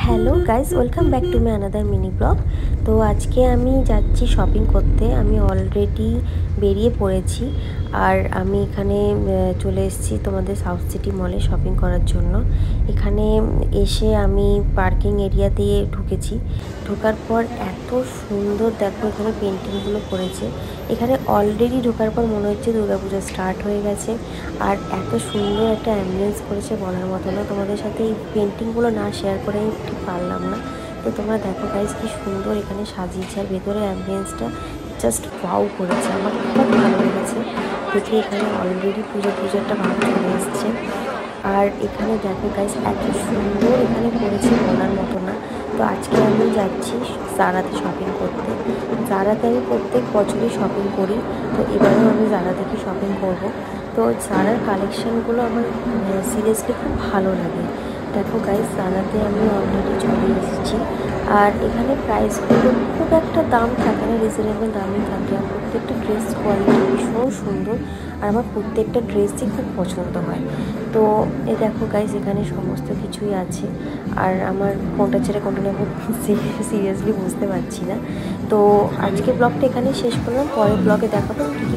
Hello guys, welcome back to my another mini blog. তো আজকে আমি যাচ্ছি শপিং করতে। আমি অলরেডি বেরিয়ে পড়েছি আর আমি এখানে চলে এসেছি তোমাদের সাউথ সিটি মলে শপিং করার জন্য। এখানে এসে আমি পার্কিং এরিয়া দিয়ে ঢুকেছি। ঢোকার পর এত সুন্দর, দেখো এখানে পেন্টিংগুলো করেছে। এখানে অলরেডি ঢোকার পর মনে হচ্ছে দুর্গাপূজা স্টার্ট হয়ে গেছে। আর এত সুন্দর একটা অ্যাম্বিয়েন্স করেছে বলার মতো না। তোমাদের সাথে এই পেন্টিংগুলো না শেয়ার করে ঠিক পারলাম না। তো তোমরা দেখো গাইজ কি সুন্দর এখানে সাজিয়েছে, আর ভেতরে অ্যাম্বিয়েন্সটা জাস্ট ওয়াও করেছে। আমার খুব ভালো লেগেছে দেখে। এখানে অলরেডি পুজোর ভাব চলে এসছে। আর এখানে দেখো গাইজ এত সুন্দর এখানে করেছে বলার মতো না। তো আজকে আমি যাচ্ছি জারাতে শপিং করতে। জারাতে আমি প্রত্যেক বছরই শপিং করি, তো এবারেও আমি জারা থেকে শপিং করব। তো জারার কালেকশানগুলো আমার সিরিয়াসলি খুব ভালো লাগে। দেখো গাইজ জারাতে আমি অলরেডি চলে এসেছি। আর এখানে প্রাইসগুলো খুব একটা দাম থাকে না, রিজনেবল দামই থাকে। আর প্রত্যেকটা ড্রেস কোয়ালিটি ভীষণ সুন্দর, আর আমার প্রত্যেকটা ড্রেসই খুব পছন্দ হয়। তো এই দেখো গাইজ এখানে সমস্ত কিছুই আছে। আর আমার কোনটা ছেড়ে কোনটা নেব সিরিয়াসলি বুঝতে পারছি না। তো আজকে ব্লগটা এখানেই শেষ করলাম। পরের ব্লগে দেখাবো কী কী